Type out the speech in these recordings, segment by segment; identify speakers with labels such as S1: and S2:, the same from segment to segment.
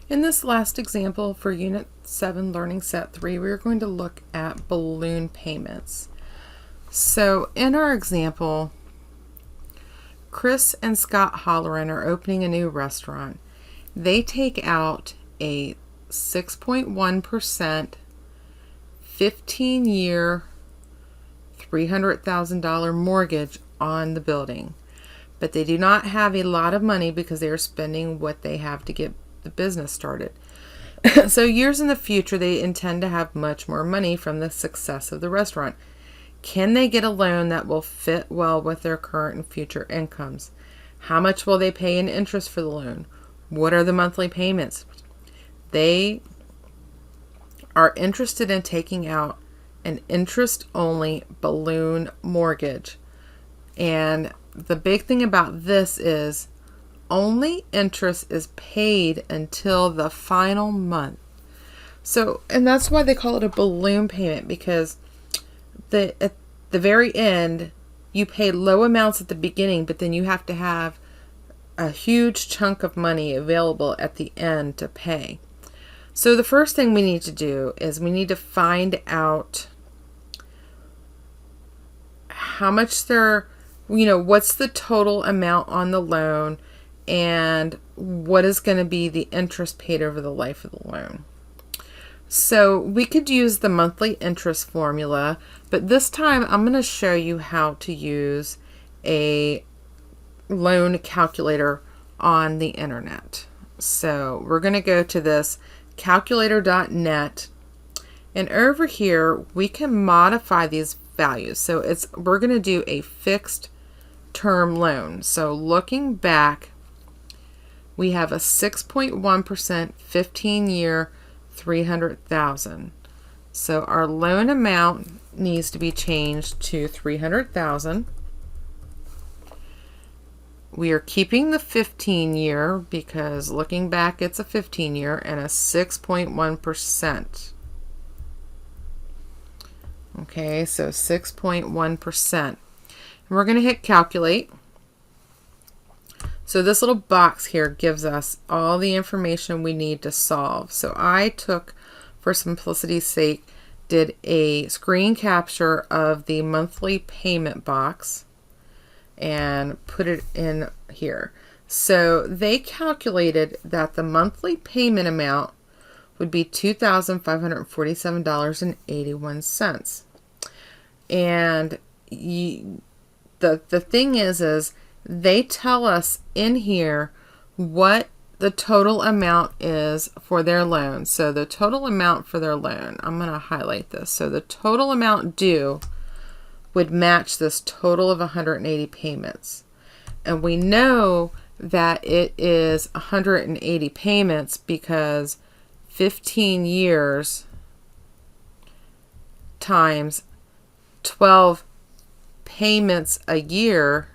S1: In this last example for Unit 7 Learning Set 3, we're going to look at balloon payments. So in our example, Chris and Scott Holleran are opening a new restaurant. They take out a 6.1% 15-year $300,000 mortgage on the building. But they do not have a lot of money because they are spending what they have to get the business started. So years in the future, they intend to have much more money from the success of the restaurant. Can they get a loan that will fit well with their current and future incomes? How much will they pay in interest for the loan? What are the monthly payments? They are interested in taking out an interest-only balloon mortgage. And the big thing about this is only interest is paid until the final month. So, and that's why they call it a balloon payment, because at the very end, you pay low amounts at the beginning, but then you have to have a huge chunk of money available at the end to pay. So the first thing we need to do is we need to find out how much what's the total amount on the loan and what is going to be the interest paid over the life of the loan. So we could use the monthly interest formula, but this time I'm going to show you how to use a loan calculator on the internet. So we're going to go to this calculator.net, and over here we can modify these values. So we're going to do a fixed term loan. So looking back, we have a 6.1% 15-year $300,000. So our loan amount needs to be changed to $300,000. We are keeping the 15-year because looking back it's a 15-year and a 6.1%. Okay, so 6.1%. And we're going to hit calculate. So this little box here gives us all the information we need to solve. So I took, for simplicity's sake, did a screen capture of the monthly payment box and put it in here. So they calculated that the monthly payment amount would be $2,547.81. And the thing is they tell us in here what the total amount is for their loan. So the total amount for their loan, I'm going to highlight this. So the total amount due would match this total of 180 payments. And we know that it is 180 payments because 15 years times 12 payments a year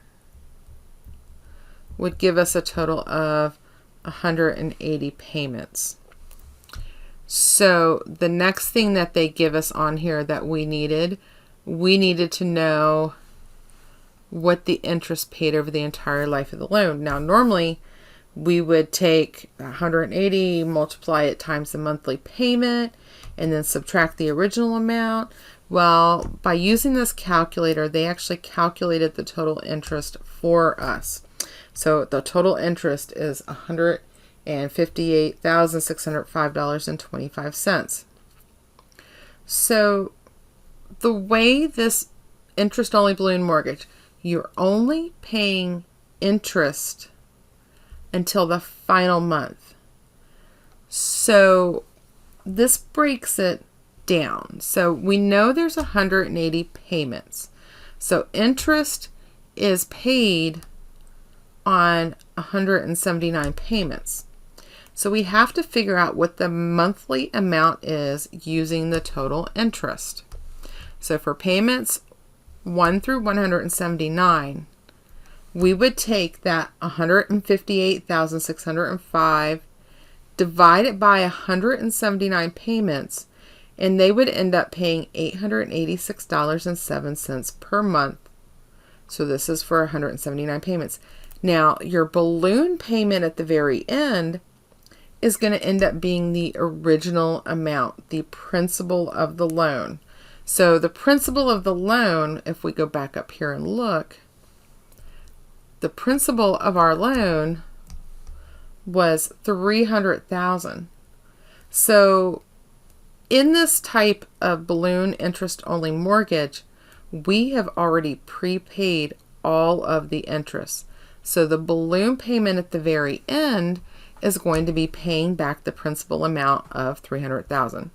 S1: would give us a total of 180 payments. So the next thing that they give us on here that we needed to know what the interest paid over the entire life of the loan. Now normally we would take 180, multiply it times the monthly payment, and then subtract the original amount. Well, by using this calculator, they actually calculated the total interest for us. So the total interest is $158,605.25. So the way this interest-only balloon mortgage, you're only paying interest until the final month. So this breaks it down. So we know there's 180 payments. So interest is paid on 179 payments. So we have to figure out what the monthly amount is using the total interest. So for payments 1 through 179, we would take that 158,605, divide it by 179 payments, and they would end up paying $886.07 per month. So this is for 179 payments. Now, your balloon payment at the very end is going to end up being the original amount, the principal of the loan. So the principal of the loan, if we go back up here and look, the principal of our loan was $300,000. So in this type of balloon interest only mortgage, we have already prepaid all of the interest. So the balloon payment at the very end is going to be paying back the principal amount of $300,000.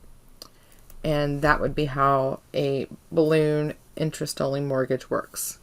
S1: And that would be how a balloon interest only mortgage works.